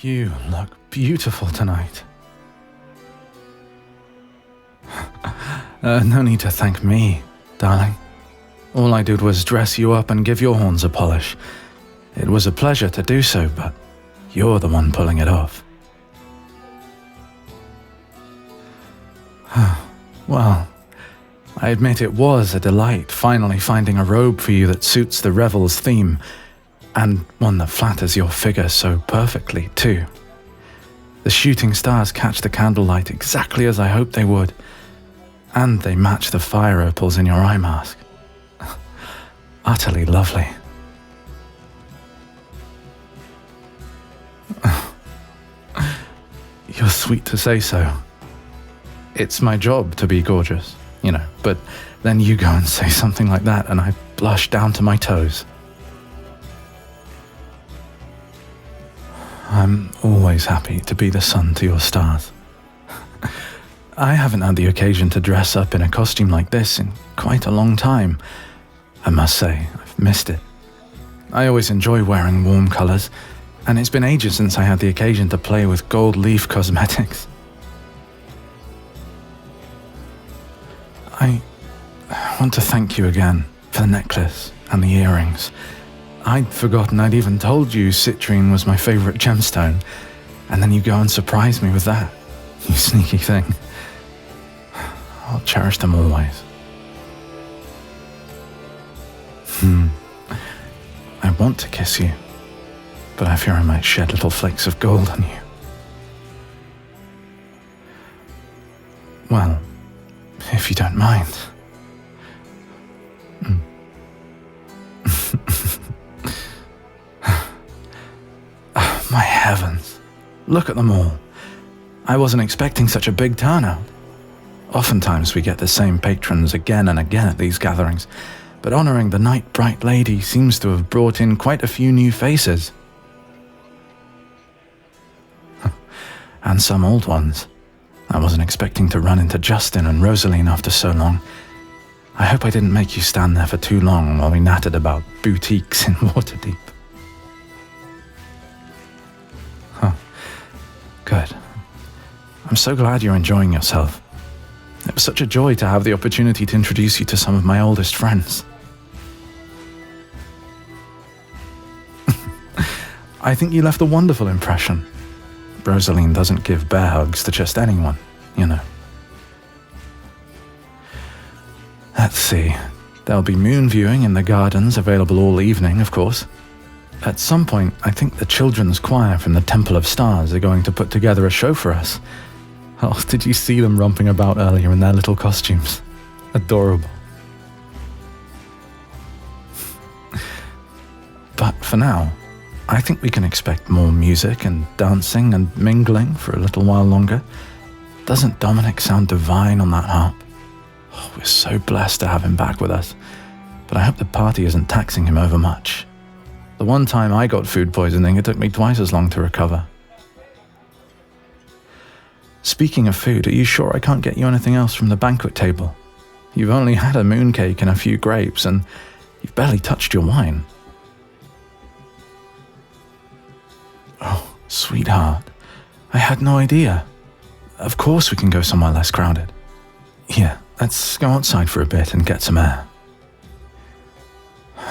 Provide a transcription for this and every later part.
You look beautiful tonight. No need to thank me, darling. All I did was dress you up and give your horns a polish. It was a pleasure to do so, but you're the one pulling it off. Well, I admit it was a delight finally finding a robe for you that suits the revel's theme, and one that flatters your figure so perfectly, too. The shooting stars catch the candlelight exactly as I hoped they would, and they match the fire opals in your eye mask. Utterly lovely. You're sweet to say so. It's my job to be gorgeous, but then you go and say something like that and I blush down to my toes. I'm always happy to be the sun to your stars. I haven't had the occasion to dress up in a costume like this in quite a long time. I must say, I've missed it. I always enjoy wearing warm colours, and it's been ages since I had the occasion to play with gold leaf cosmetics. I want to thank you again for the necklace and the earrings. I'd forgotten I'd even told you citrine was my favourite gemstone, and then you go and surprise me with that. You sneaky thing. I'll cherish them always. I want to kiss you, but I fear I might shed little flakes of gold on you. Well, if you don't mind. My heavens, look at them all. I wasn't expecting such a big turnout. Oftentimes we get the same patrons again and again at these gatherings, but honouring the Night Bright Lady seems to have brought in quite a few new faces. And some old ones. I wasn't expecting to run into Justin and Rosaline after so long. I hope I didn't make you stand there for too long while we nattered about boutiques in Waterdeep. Good. I'm so glad you're enjoying yourself. It was such a joy to have the opportunity to introduce you to some of my oldest friends. I think you left a wonderful impression. Rosaline doesn't give bear hugs to just anyone, Let's see. There'll be moon viewing in the gardens, available all evening, of course. At some point, I think the children's choir from the Temple of Stars are going to put together a show for us. Oh, did you see them romping about earlier in their little costumes? Adorable. But for now, I think we can expect more music and dancing and mingling for a little while longer. Doesn't Dominic sound divine on that harp? Oh, we're so blessed to have him back with us, but I hope the party isn't taxing him over much. The one time I got food poisoning, it took me twice as long to recover. Speaking of food, are you sure I can't get you anything else from the banquet table? You've only had a mooncake and a few grapes, and you've barely touched your wine. Oh, sweetheart, I had no idea. Of course we can go somewhere less crowded. Here, let's go outside for a bit and get some air.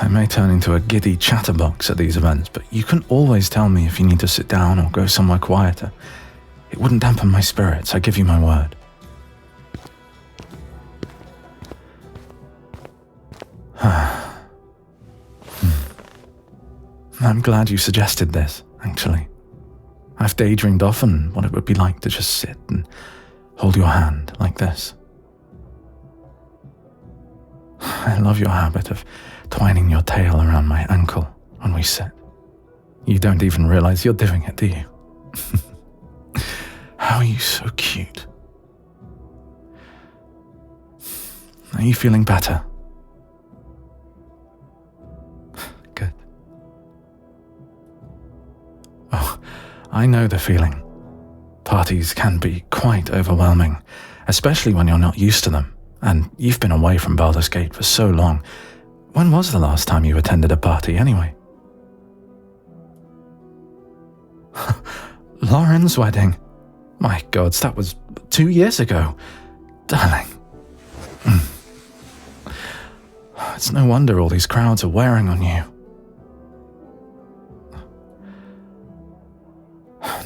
I may turn into a giddy chatterbox at these events, but you can always tell me if you need to sit down or go somewhere quieter. It wouldn't dampen my spirits, I give you my word. I'm glad you suggested this, actually. I've daydreamed often what it would be like to just sit and hold your hand like this. I love your habit of twining your tail around my ankle when we sit. You don't even realize you're doing it, do you? How are you so cute? Are you feeling better? Good. Oh, I know the feeling. Parties can be quite overwhelming, especially when you're not used to them. And you've been away from Baldur's Gate for so long. When was the last time you attended a party, anyway? Lauren's wedding. My gods, that was 2 years ago. Darling. It's no wonder all these crowds are wearing on you.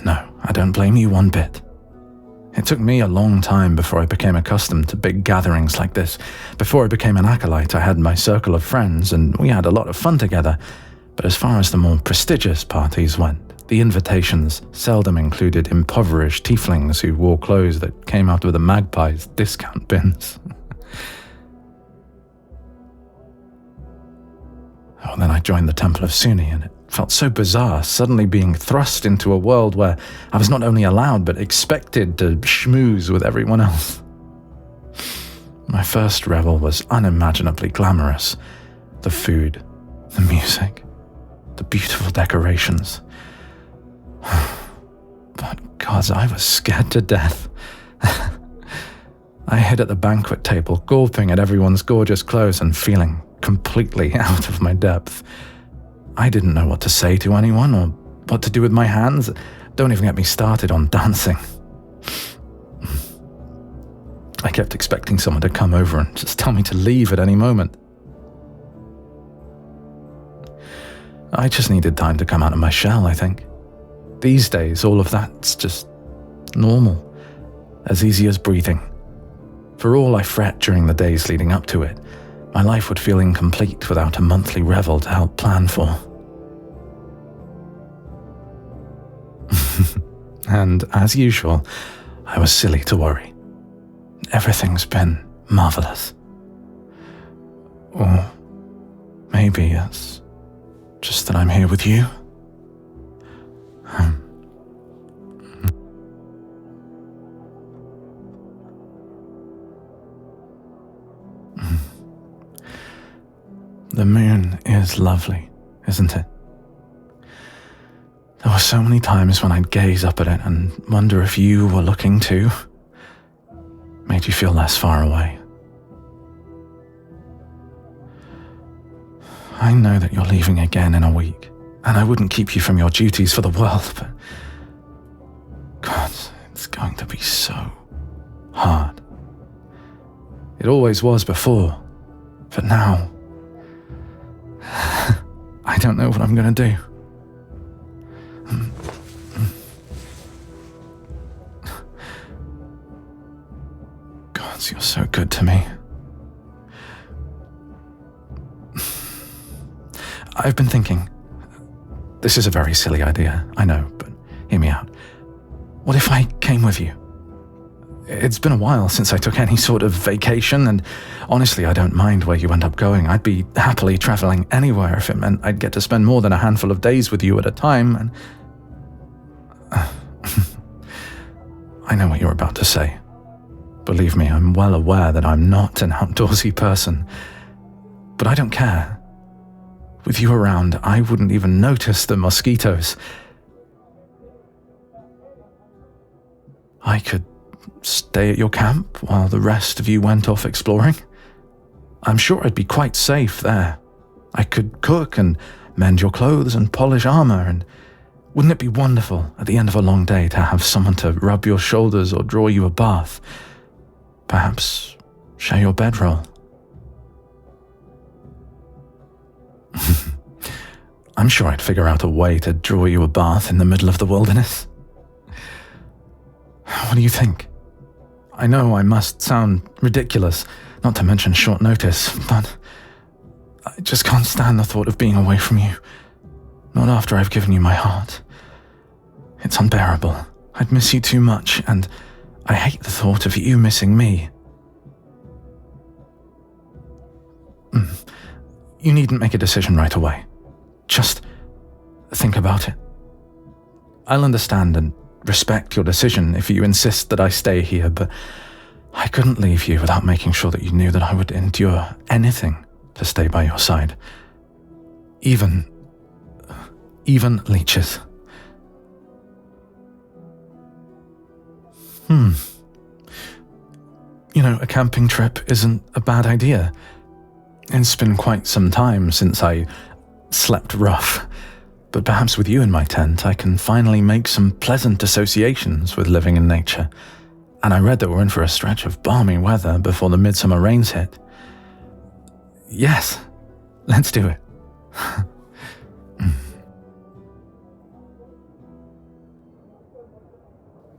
No, I don't blame you one bit. It took me a long time before I became accustomed to big gatherings like this. Before I became an acolyte, I had my circle of friends, and we had a lot of fun together. But as far as the more prestigious parties went, the invitations seldom included impoverished tieflings who wore clothes that came out of the magpie's discount bins. Oh, then I joined the Temple of Suni, and it felt so bizarre suddenly being thrust into a world where I was not only allowed but expected to schmooze with everyone else. My first revel was unimaginably glamorous. The food, the music, the beautiful decorations. But gods, I was scared to death. I hid at the banquet table, gawping at everyone's gorgeous clothes and feeling completely out of my depth. I didn't know what to say to anyone or what to do with my hands. Don't even get me started on dancing. I kept expecting someone to come over and just tell me to leave at any moment. I just needed time to come out of my shell, I think. These days, all of that's just normal, as easy as breathing. For all I fret during the days leading up to it, my life would feel incomplete without a monthly revel to help plan for. And as usual, I was silly to worry. Everything's been marvelous. Or maybe it's just that I'm here with you. The moon is lovely, isn't it? There were so many times when I'd gaze up at it and wonder if you were looking too. Made you feel less far away. I know that you're leaving again in a week, and I wouldn't keep you from your duties for the world, but God, it's going to be so hard. It always was before, but now I don't know what I'm going to do. God, you're so good to me. I've been thinking, this is a very silly idea, I know, but hear me out. What if I came with you? It's been a while since I took any sort of vacation, and honestly, I don't mind where you end up going. I'd be happily traveling anywhere if it meant I'd get to spend more than a handful of days with you at a time, and I know what you're about to say. Believe me, I'm well aware that I'm not an outdoorsy person, but I don't care. With you around, I wouldn't even notice the mosquitoes. I could stay at your camp while the rest of you went off exploring. I'm sure I'd be quite safe there. I could cook and mend your clothes and polish armor, and wouldn't it be wonderful at the end of a long day to have someone to rub your shoulders or draw you a bath? Perhaps share your bedroll. I'm sure I'd figure out a way to draw you a bath in the middle of the wilderness. What do you think? I know I must sound ridiculous, not to mention short notice, but I just can't stand the thought of being away from you. Not after I've given you my heart. It's unbearable. I'd miss you too much, and I hate the thought of you missing me. You needn't make a decision right away. Just think about it. I'll understand and respect your decision if you insist that I stay here, but I couldn't leave you without making sure that you knew that I would endure anything to stay by your side. Even leeches. You know, a camping trip isn't a bad idea. It's been quite some time since I slept rough, But perhaps with you in my tent, I can finally make some pleasant associations with living in nature. And I read that we're in for a stretch of balmy weather before the midsummer rains hit. Yes, let's do it.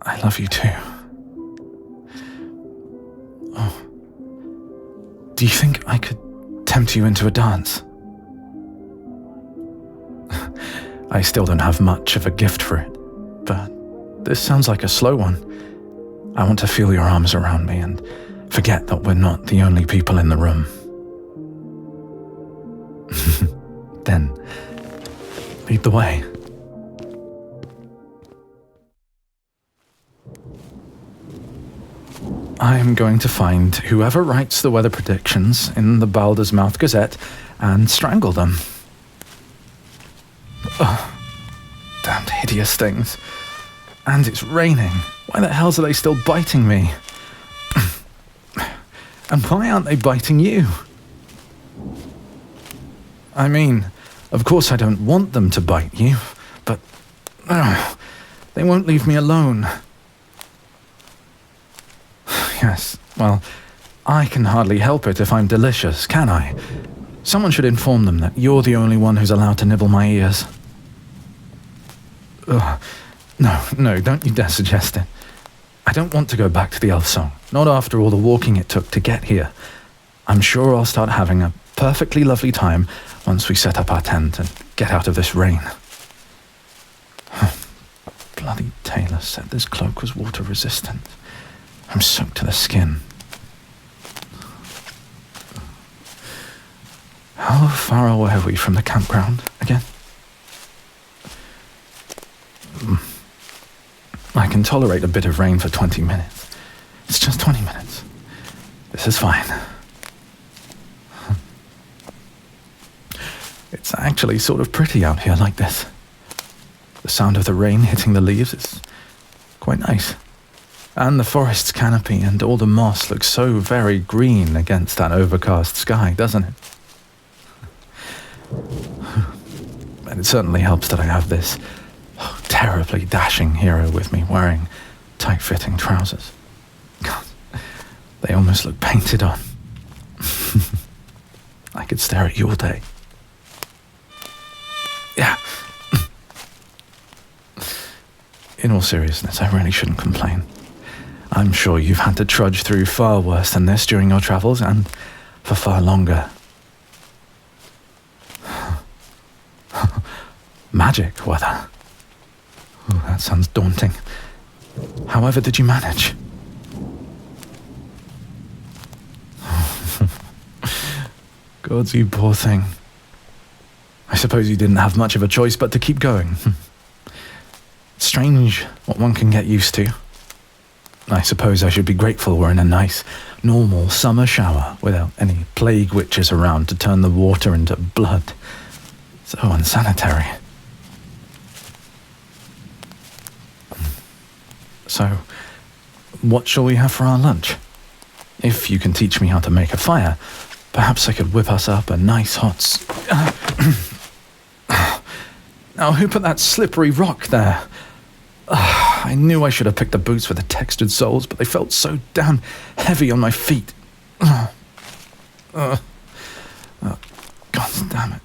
I love you too. Oh. Do you think I could tempt you into a dance? I still don't have much of a gift for it, but this sounds like a slow one. I want to feel your arms around me and forget that we're not the only people in the room. Then, lead the way. I'm going to find whoever writes the weather predictions in the Baldur's Mouth Gazette and strangle them. Oh, damned hideous things. And it's raining. Why the hells are they still biting me? And why aren't they biting you? I mean, of course I don't want them to bite you, but they won't leave me alone. Yes, well, I can hardly help it if I'm delicious, can I? Someone should inform them that you're the only one who's allowed to nibble my ears. Ugh. No, don't you dare suggest it. I don't want to go back to the elf song, not after all the walking it took to get here. I'm sure I'll start having a perfectly lovely time once we set up our tent and get out of this rain. Bloody tailor said this cloak was water resistant. I'm soaked to the skin. How far away are we from the campground again? I can tolerate a bit of rain for 20 minutes. It's just 20 minutes. This is fine. It's actually sort of pretty out here like this. The sound of the rain hitting the leaves is quite nice. And the forest's canopy and all the moss looks so very green against that overcast sky, doesn't it? And it certainly helps that I have this terribly dashing hero with me wearing tight-fitting trousers. God, they almost look painted on. I could stare at you all day. Yeah. In all seriousness, I really shouldn't complain. I'm sure you've had to trudge through far worse than this during your travels, and for far longer. Magic weather. Oh, that sounds daunting. However did you manage? God, you poor thing. I suppose you didn't have much of a choice but to keep going. Strange what one can get used to. I suppose I should be grateful we're in a nice, normal summer shower without any plague witches around to turn the water into blood. So unsanitary. So, what shall we have for our lunch? If you can teach me how to make a fire, perhaps I could whip us up a nice hot Now, who put that slippery rock there? I knew I should have picked the boots with the textured soles, but they felt so damn heavy on my feet. God damn it.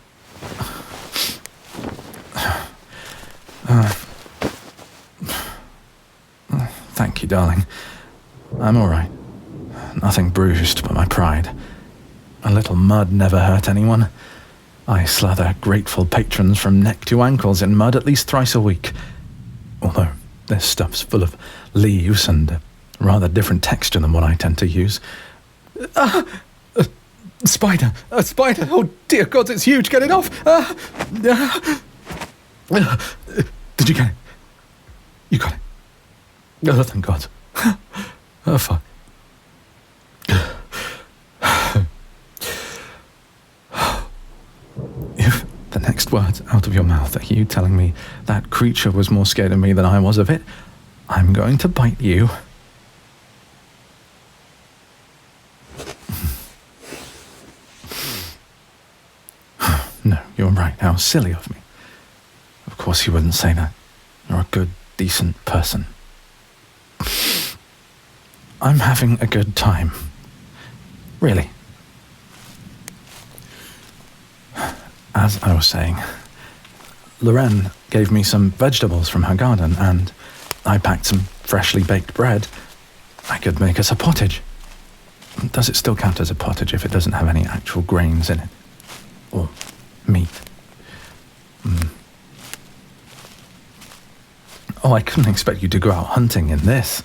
Thank you, darling. I'm all right. Nothing bruised but my pride. A little mud never hurt anyone. I slather grateful patrons from neck to ankles in mud at least thrice a week. Although this stuff's full of leaves and a rather different texture than what I tend to use. A spider! A spider! Oh dear God, it's huge! Get it off! Did you get it? You got it. Oh, thank God. Oh, fuck. If the next words out of your mouth are you telling me that creature was more scared of me than I was of it, I'm going to bite you. No, you're right. How silly of me. Of course you wouldn't say that. You're a good, decent person. I'm having a good time. Really. As I was saying, Lorraine gave me some vegetables from her garden, and I packed some freshly baked bread. I could make us a pottage. Does it still count as a pottage if it doesn't have any actual grains in it? Or meat? Oh, I couldn't expect you to go out hunting in this.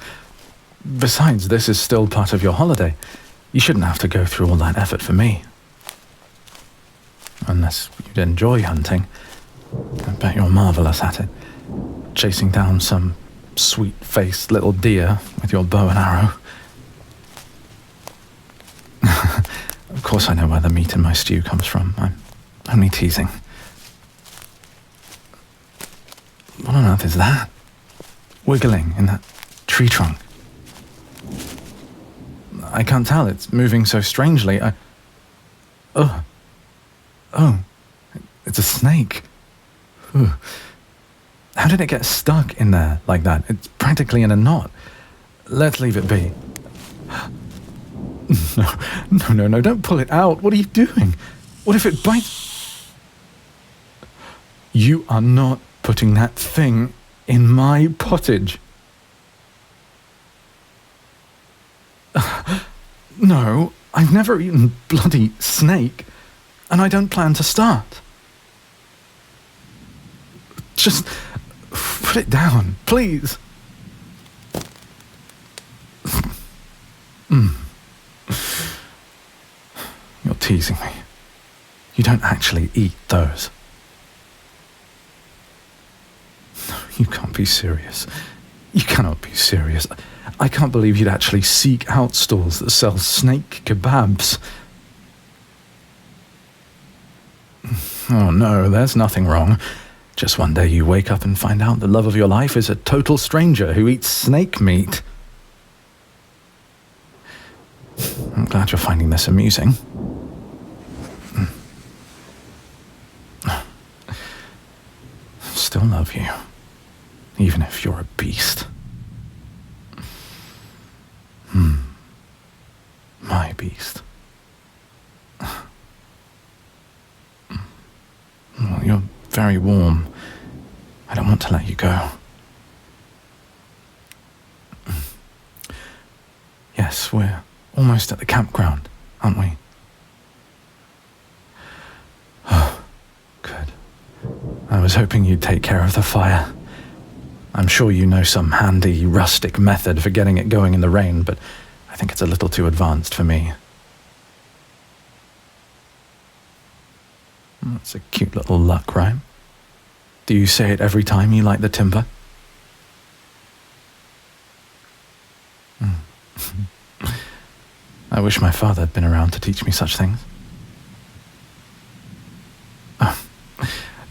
Besides, this is still part of your holiday. You shouldn't have to go through all that effort for me. Unless you'd enjoy hunting. I bet you're marvellous at it. Chasing down some sweet-faced little deer with your bow and arrow. Of course I know where the meat in my stew comes from. I'm only teasing. What on earth is that? Wiggling in that tree trunk. I can't tell, it's moving so strangely. Oh, it's a snake. Ooh. How did it get stuck in there like that? It's practically in a knot. Let's leave it be. No, don't pull it out. What are you doing? What if it bites? You are not putting that thing in my pottage. No, I've never eaten bloody snake, and I don't plan to start. Just put it down, please. You're teasing me. You don't actually eat those. No, you can't be serious. You cannot be serious. I can't believe you'd actually seek out stalls that sell snake kebabs. Oh no, there's nothing wrong. Just one day you wake up and find out the love of your life is a total stranger who eats snake meat. I'm glad you're finding this amusing. Still love you, even if you're a beast. My beast. Well, you're very warm. I don't want to let you go. Yes, we're almost at the campground, aren't we? Oh, good. I was hoping you'd take care of the fire. I'm sure you know some handy, rustic method for getting it going in the rain, but I think it's a little too advanced for me. That's a cute little luck rhyme. Do you say it every time you light the timber? I wish my father had been around to teach me such things. Oh,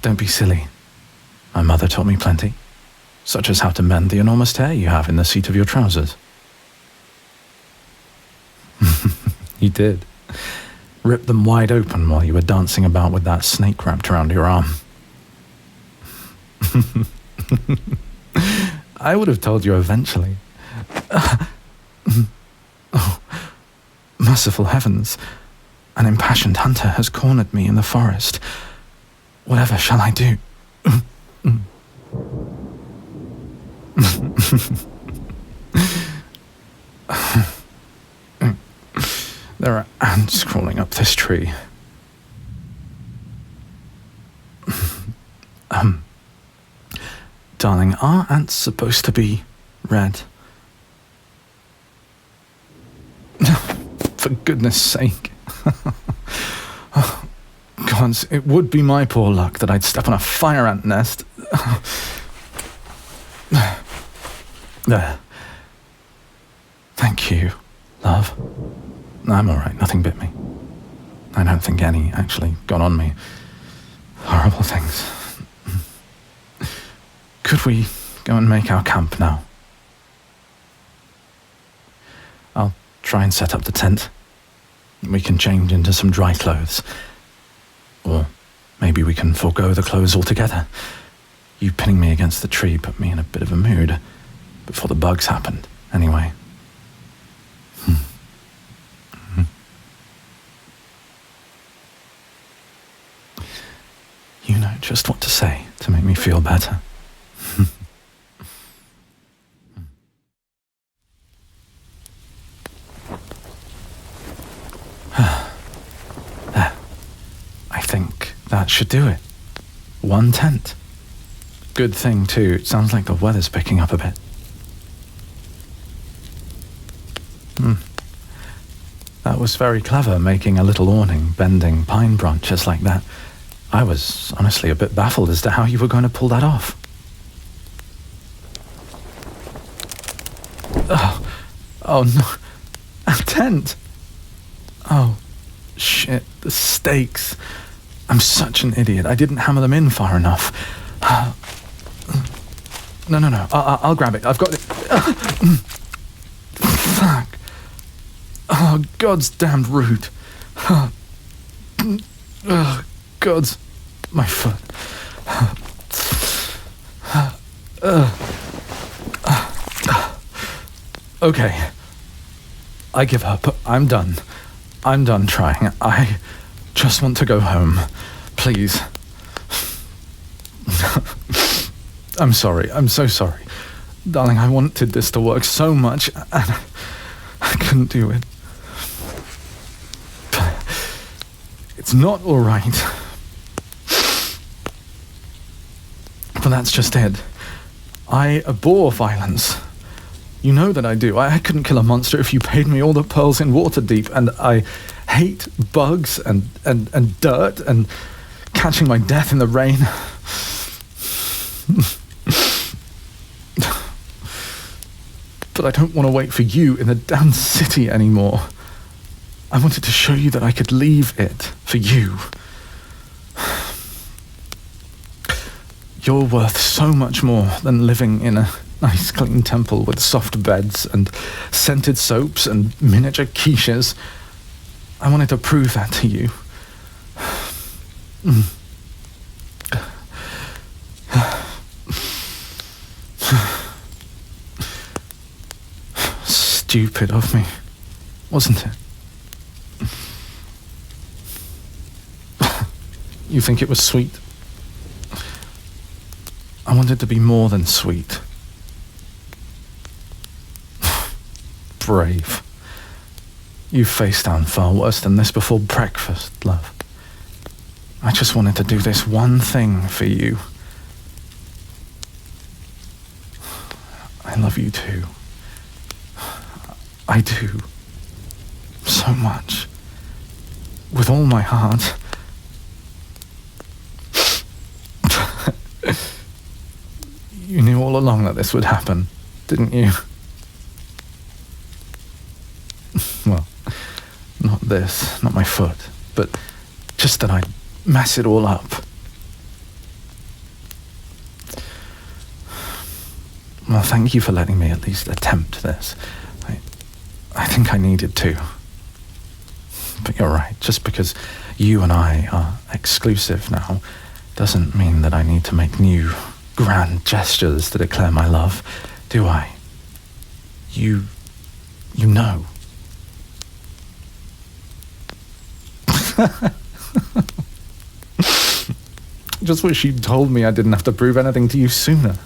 don't be silly. My mother taught me plenty, such as how to mend the enormous tear you have in the seat of your trousers. You did. Ripped them wide open while you were dancing about with that snake wrapped around your arm. I would have told you eventually. Oh, merciful heavens. An impassioned hunter has cornered me in the forest. Whatever shall I do? There are ants crawling up this tree. Darling, are ants supposed to be red? For goodness sake. Oh, gods, it would be my poor luck that I'd step on a fire ant nest. There. Thank you, love. I'm all right, nothing bit me. I don't think any actually got on me. Horrible things. Could we go and make our camp now? I'll try and set up the tent. We can change into some dry clothes. Or maybe we can forego the clothes altogether. You pinning me against the tree put me in a bit of a mood before the bugs happened, anyway. You know just what to say to make me feel better. There. I think that should do it. 1 tent. Good thing, too. It sounds like the weather's picking up a bit. That was very clever, making a little awning, bending pine branches like that. I was honestly a bit baffled as to how you were going to pull that off. Oh no. A tent! Oh, shit, the stakes. I'm such an idiot. I didn't hammer them in far enough. No. I'll grab it. I've got it. Fuck. Oh, God's damned rude. Oh, God's... my foot. Okay. I give up. I'm done. I'm done trying. I just want to go home. Please. I'm sorry. I'm so sorry. Darling, I wanted this to work so much, and I couldn't do it. It's not all right. But that's just it. I abhor violence. You know that I do. I couldn't kill a monster if you paid me all the pearls in Waterdeep, and I hate bugs and dirt and catching my death in the rain. But I don't want to wait for you in the damn city anymore. I wanted to show you that I could leave it for you. You're worth so much more than living in a nice clean temple with soft beds and scented soaps and miniature quiches. I wanted to prove that to you. Stupid of me, wasn't it? You think it was sweet? I wanted to be more than sweet. Brave. You faced down far worse than this before breakfast, love. I just wanted to do this one thing for you. I love you too. I do. So much. With all my heart. You knew all along that this would happen, didn't you? Well, not this, not my foot, but just that I'd mess it all up. Well, thank you for letting me at least attempt this. I think I needed to. But you're right, just because you and I are exclusive now doesn't mean that I need to make new grand gestures to declare my love, do I? You know. Just wish you'd told me I didn't have to prove anything to you sooner.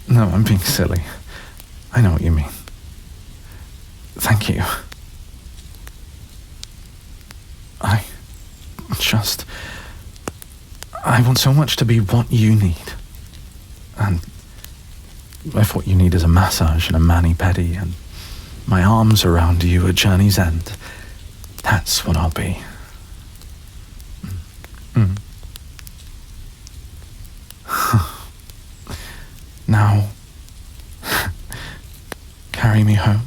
No, I'm being silly. I know what you mean. Thank you. I want so much to be what you need. And if what you need is a massage and a mani-pedi and my arms around you at journey's end, that's what I'll be. Now, carry me home.